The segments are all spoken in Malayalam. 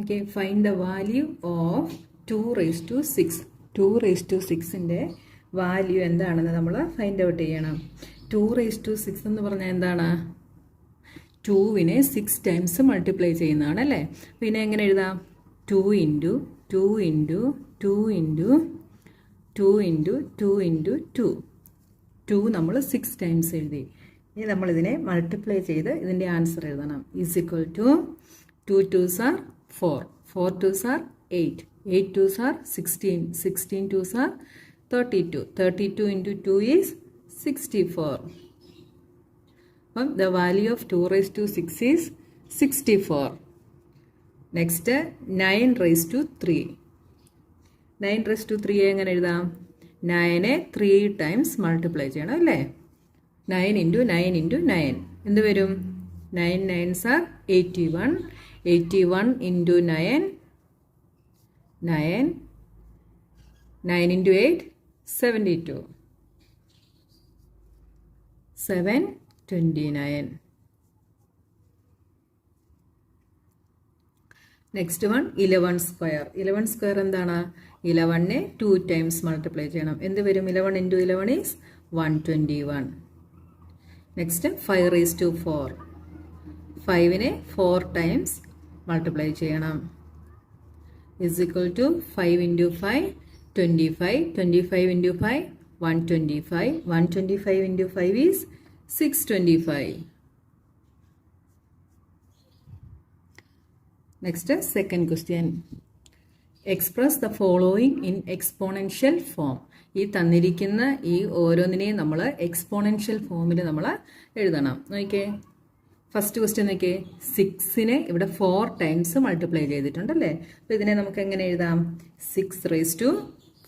Okay, find the value of 2 raised to 6. 2 raised to 6ന്റെ value എന്താണെന്ന് നമ്മൾ ഫൈൻഡ് ഔട്ട് ചെയ്യണം. 2 raised to 6 എന്ന് പറഞ്ഞാൽ എന്താണ്? 2വിനെ 6 ടൈംസ് മൾട്ടിപ്ലൈ ചെയ്യുന്നതാണ് അല്ലേ? പിന്നെ എങ്ങനെ എഴുതാം? 2 into 2 into 2 into 2 into 2 into 2. 2 നമ്മൾ 6 ടൈംസ് എഴുതി. ഇനി നമ്മളിതിനെ മൾട്ടിപ്ലൈ ചെയ്ത് ഇതിൻ്റെ ആൻസർ എഴുതണം. Is equal to 2 2s are 4, 4 2s are 8, 8 2s are 16, 16 2s are 32, 32 into 2 is 64. The value of 2 raised to 6 is 64. Next, 9 raised to 3. 9 raised to 3 എങ്ങനെ എഴുതാം? 9നെ 3 ടൈംസ് മൾട്ടിപ്ലൈ ചെയ്യണം അല്ലേ? 9 into 9 into 9 എന്ത് വരും? 9 9s are 81, 81 into 9, 9, 9 into 8, 72, 729. Next one 11 square. 11 square എന്താണ്? 11നെ 2 ടൈംസ് മൾട്ടിപ്ലൈ ചെയ്യണം. എന്ത് വരും? 11 into 11 is 121. Next 5 raised to 4. 5നെ 4 ടൈംസ് മൾട്ടിപ്ലൈ ചെയ്യണം. Is equal to 5 into 5, 25, 25 into 5, 125, 125 into 5 is 625. Next, second question. Express the following in exponential form. ഈ തന്നിരിക്കുന്ന ഈ ഓരോന്നിനെയും നമ്മൾ എക്സ്പോണൻഷ്യൽ ഫോമിൽ നമ്മൾ എഴുതണം. നോക്കിയേ, ഫസ്റ്റ് ക്വസ്റ്റ്യൻ നോക്കിയേ, 6നെ ഇവിടെ 4 ടൈംസ് മൾട്ടിപ്ലൈ ചെയ്തിട്ടുണ്ടല്ലേ? അപ്പോൾ ഇതിനെ നമുക്ക് എങ്ങനെ എഴുതാം? 6 raised to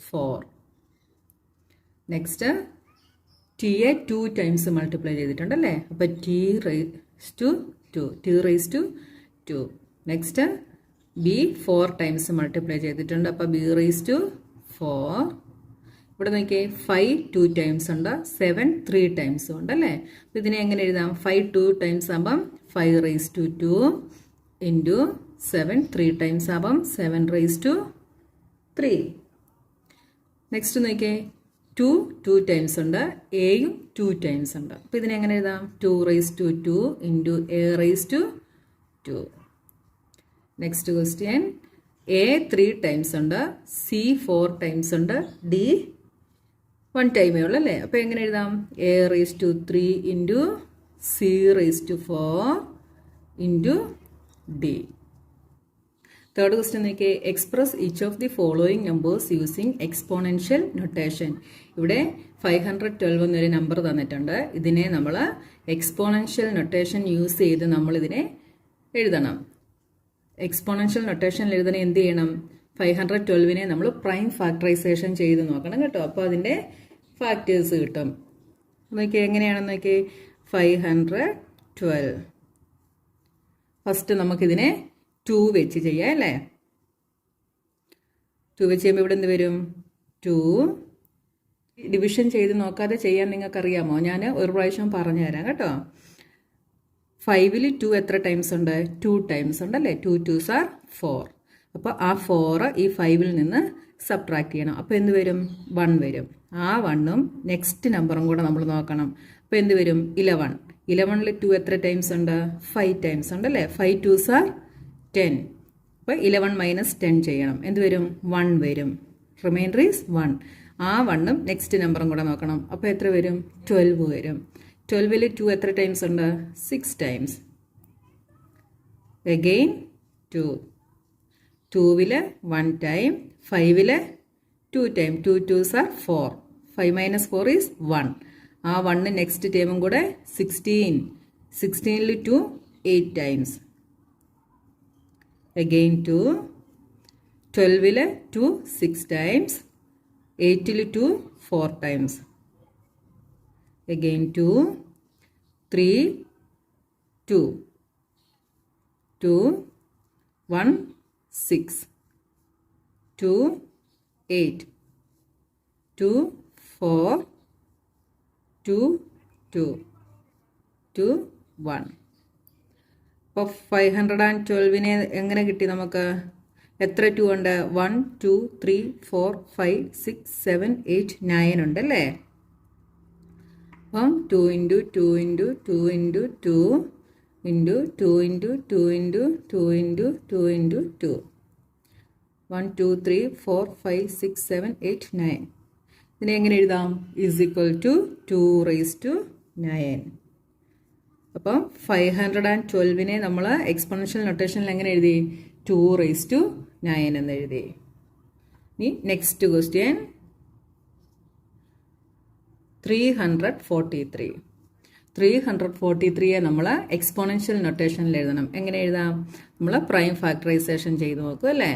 4. നെക്സ്റ്റ് ടിയെ 2 ടൈംസ് മൾട്ടിപ്ലൈ ചെയ്തിട്ടുണ്ടല്ലേ? അപ്പോൾ t raised to 2, t raised to 2. Next B 4 times multiply ചെയ്തിട്ടുണ്ട്. അപ്പോൾ ബി raised to 4. ഇവിടെ നോക്കിയേ, 5 2 ടൈംസ് ഉണ്ട്, 7 3 ടൈംസും ഉണ്ട് അല്ലേ? അപ്പോൾ ഇതിനെ എങ്ങനെ എഴുതാം? 5 2 ടൈംസ് ആകുമ്പം 5 raised to 2 ഇൻറ്റു 7 3 ടൈംസ് ആകുമ്പം 7 raised to 3. നെക്സ്റ്റ് നോക്കിയേ, 2 2 ടൈംസ് ഉണ്ട്, എയും 2 ടൈംസ് ഉണ്ട്. അപ്പോൾ ഇതിനെ എങ്ങനെ എഴുതാം? 2 raised to 2 into A raised to 2. Next question, A 3 times ഉണ്ട്, സി 4 ടൈംസ് ഉണ്ട്, ഡി 1 ടൈമേ ഉള്ളൂ അല്ലേ? അപ്പോൾ എങ്ങനെ എഴുതാം? A raised to 3 into C raised to 4 into D. Third question നോക്കിയേ, express each of the following numbers using exponential notation. ഇവിടെ 512 എന്നൊരു നമ്പർ തന്നിട്ടുണ്ട്. ഇതിനെ നമ്മൾ എക്സ്പോണൻഷ്യൽ നൊട്ടേഷൻ യൂസ് ചെയ്ത് നമ്മളിതിനെ എഴുതണം. എക്സ്പോണൻഷ്യൽ നൊട്ടേഷനിൽ എഴുതണേ എന്ത് ചെയ്യണം? 512നെ നമ്മൾ പ്രൈം ഫാക്ടറൈസേഷൻ ചെയ്ത് നോക്കണം കേട്ടോ. അപ്പോൾ അതിൻ്റെ ഫാക്ടേഴ്സ് കിട്ടും. നോക്കിയേ എങ്ങനെയാണെന്ന് നോക്കിയേ, 512. ഫസ്റ്റ് നമുക്കിതിനെ 2 വെച്ച് ചെയ്യാം അല്ലേ? 2 വെച്ച് ചെയ്യുമ്പോൾ ഇവിടെ എന്ത് വരും? 2. ഡിവിഷൻ ചെയ്ത് നോക്കാതെ ചെയ്യാൻ നിങ്ങൾക്കറിയാമോ? ഞാൻ ഒരു പ്രാവശ്യം പറഞ്ഞു തരാം കേട്ടോ. 5ൽ 2 എത്ര ടൈംസ് ഉണ്ട്? 2 ടൈംസ് ഉണ്ടല്ലേ? 2 2s are 4. അപ്പോൾ ആ 4 ഈ 5ൽ നിന്ന് സബ്ട്രാക്ട് ചെയ്യണം. അപ്പോൾ എന്ത് വരും? 1 വരും. ആ 1ഉം നെക്സ്റ്റ് നമ്പറും കൂടെ നമ്മൾ നോക്കണം. അപ്പോൾ എന്ത് വരും? 11. 11ൽ 2 എത്ര ടൈംസ് ഉണ്ട്? 5 ടൈംസ് ഉണ്ടല്ലേ? 5 2s are 10. അപ്പോൾ 11 മൈനസ് 10 ചെയ്യണം. എന്ത് വരും? 1 വരും. Reminder is 1. ആ 1ഉം നെക്സ്റ്റ് നമ്പറും കൂടെ നോക്കണം. അപ്പോൾ എത്ര വരും? 12 വരും. 12ൽ 2 എത്ര ടൈംസ് ഉണ്ട്? 6 ടൈംസ്. അഗെയിൻ 2. 2ൽ 1 ടൈം, 5ൽ 2 time. 2 2s are 4. 5 minus 4 is 1. ആ 1 നെക്സ്റ്റ് ടൈമും കൂടെ 16. 16ൽ 2 8 ടൈംസ്. അഗെയിൻ 2. 12ൽ 2 6 ടൈംസ്. 8ൽ 2 4 ടൈംസ്. Again 2, 3, 2, 2, 1, 6, 2, 8, 2, 4, 2, 2, to 1. അപ്പോൾ 512നെ എങ്ങനെ കിട്ടി നമുക്ക്? എത്ര 2 ഉണ്ട്? 1 2 3 4 5 6 7 8 9 ഉണ്ടല്ലേ? അപ്പം 2 into 2 into 2 into 2 into 2 into 2 into 2 into 2 into 2 1 2 3 4 5 6 7 8 9. ഇതിനെ എങ്ങനെ എഴുതാം? Is equal to 2 raise to 9. അപ്പം 512നെ നമ്മൾ എക്സ്പോണൻഷ്യൽ നൊട്ടേഷനിൽ എങ്ങനെ എഴുതി? 2 റേസ് ടു 9 എന്ന് എഴുതി. ഇനി നെക്സ്റ്റ് ക്വസ്റ്റ്യൻ 343. 343യെ നമ്മൾ എക്സ്പോണൻഷ്യൽ നൊട്ടേഷനിൽ എഴുതണം. എങ്ങനെ എഴുതാം? നമ്മൾ പ്രൈം ഫാക്ടറൈസേഷൻ ചെയ്ത് നോക്കും അല്ലേ?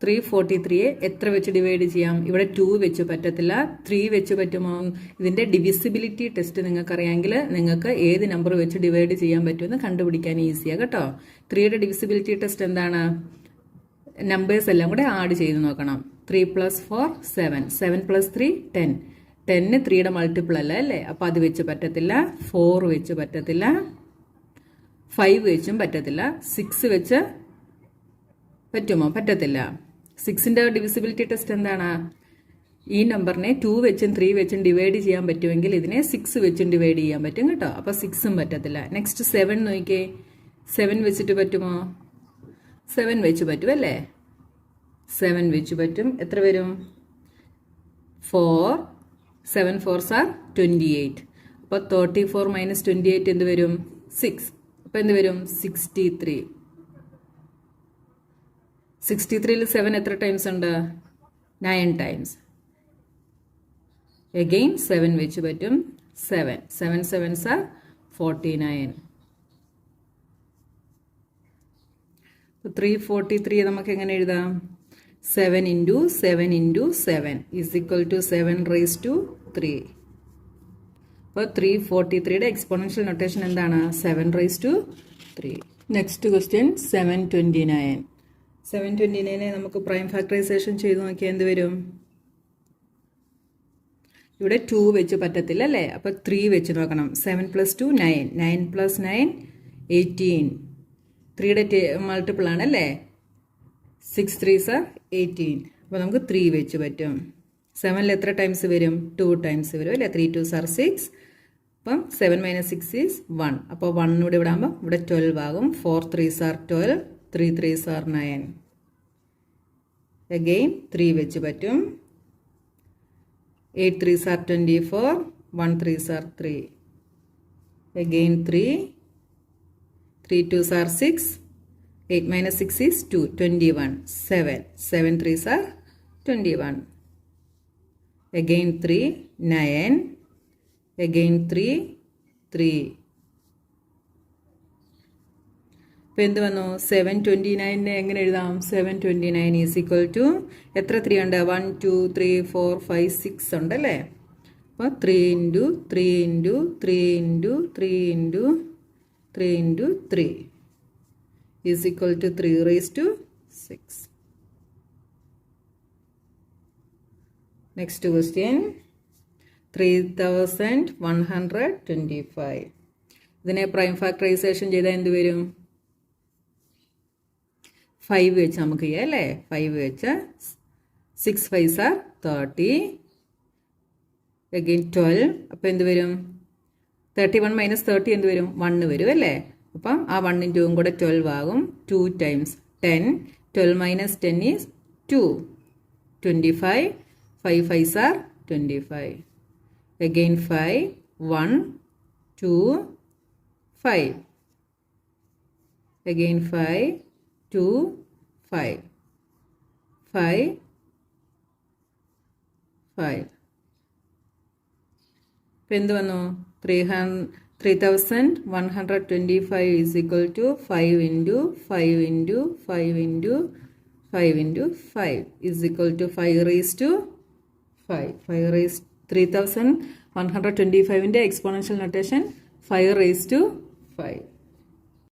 343യെ എത്ര വെച്ച് ഡിവൈഡ് ചെയ്യാം? ഇവിടെ 2 വെച്ച് പറ്റത്തില്ല, 3 വെച്ച് പറ്റുമോ? ഇതിന്റെ ഡിവിസിബിലിറ്റി ടെസ്റ്റ് നിങ്ങൾക്ക് അറിയാമെങ്കിൽ നിങ്ങൾക്ക് ഏത് നമ്പർ വെച്ച് ഡിവൈഡ് ചെയ്യാൻ പറ്റുമെന്ന് കണ്ടുപിടിക്കാൻ ഈസിയാണ് കേട്ടോ. 3യുടെ ഡിവിസിബിലിറ്റി ടെസ്റ്റ് എന്താണ്? നമ്പേഴ്സ് എല്ലാം കൂടെ ആഡ് ചെയ്ത് നോക്കണം. 3 + 4 7, 7 + 3 10. 10 3യുടെ മൾട്ടിപ്പിൾ അല്ല അല്ലേ? അപ്പോൾ അത് വെച്ച് പറ്റത്തില്ല. 4 വെച്ച് പറ്റത്തില്ല, 5 വെച്ചും പറ്റത്തില്ല. 6 വെച്ച് പറ്റുമോ? പറ്റത്തില്ല. 6ന്റെ ഡിവിസിബിലിറ്റി ടെസ്റ്റ് എന്താണ്? ഈ നമ്പറിനെ 2 വെച്ചും 3 വെച്ചും ഡിവൈഡ് ചെയ്യാൻ പറ്റുമെങ്കിൽ ഇതിനെ 6 വെച്ചും ഡിവൈഡ് ചെയ്യാൻ പറ്റും കേട്ടോ. അപ്പോൾ 6ഉം പറ്റത്തില്ല. നെക്സ്റ്റ് 7 നോക്കിക്കേ. 7 വെച്ചിട്ട് പറ്റുമോ? 7 വെച്ച് പറ്റും അല്ലേ? 7 വെച്ച് പറ്റും. എത്ര വരും? 4. 7 4s are 28. അപ്പോൾ 34 - 28 എന്ത് വരും? 6. അപ്പോൾ എന്ത് വരും? 63. 63ൽ 7 എത്ര ടൈംസ് ഉണ്ട്? 9 ടൈംസ്. അഗെയിൻ 7 വെച്ച് പറ്റും. 7 7s are 49. 343 നമുക്ക് എങ്ങനെ എഴുതാം? 7 × 7 × 7 is equal to 7 raised to 3. അപ്പോൾ 343യുടെ എക്സ്പോണൻഷ്യൽ നൊട്ടേഷൻ എന്താണ്? 7 raised to 3. Next question 729. 729നെ നമുക്ക് പ്രൈം ഫാക്ടറൈസേഷൻ ചെയ്ത് നോക്കിയാൽ എന്ത് വരും? ഇവിടെ 2 വെച്ച് പറ്റത്തില്ല അല്ലേ? അപ്പോൾ 3 വെച്ച് നോക്കണം. 7 + 2 9, 9 + 9 18. 3യുടെ മൾട്ടിപ്പിൾ ആണല്ലേ? 6 3s are 18. അപ്പോൾ നമുക്ക് 3 വെച്ച് പറ്റും. 7ൽ എത്ര ടൈംസ് വരും? 2 ടൈംസ് വരും അല്ലേ? 3 2s are 6. അപ്പം 7 - 6 is 1. അപ്പോൾ 1 കൂടെ ഇവിടെ ആകുമ്പോൾ ഇവിടെ 12 ആകും. 4 3s are 12, 3 3s are 9. Again 3 വെച്ച് പറ്റും. 8 3s are 24, 1 3s are 3. Again 3, 3 2s are 6, 8 - 6 is 2, 21, 7, 7 3s are 21. Again 3, 9, again 3, 3. അപ്പോൾ എന്ത് വന്നു? 729നെ എങ്ങനെ എഴുതാം? 729 ഈസ് ഈക്വൽ ടു എത്ര 3 ഉണ്ട്? 1 2 3 4 5 6 ഉണ്ടല്ലേ? അപ്പോൾ 3 × 3 × 3 × 3 × 3 × 3 is equal to 3 raised to 6. Next question 3125. ഇതിനെ പ്രൈം ഫാക്ടറൈസേഷൻ ചെയ്താൽ എന്ത് വരും? 5 വെച്ച് നമുക്ക് ചെയ്യാം അല്ലേ? 5 വെച്ച് 6 5s are 30. അഗെയിൻ 12. അപ്പോൾ എന്ത് വരും? 31 - 30 എന്ത് വരും? 1 വരും അല്ലേ? അപ്പം ആ 1 × 2 കൂടെ 12 ആകും. 2 times 10. 12 - 10 is 2. 25. 5 5s are 25. Again 5. 1 2 5. Again 5 2 5. 5 5. അപ്പോൾ എന്ത് വന്നു? 3125 is equal to 5 × 5 × 5 × 5 × 5 is equal to 5 raised to 5. 3125ന്റെ എക്സ്പോണൻഷ്യൽ നൊട്ടേഷൻ 5 raised to 5.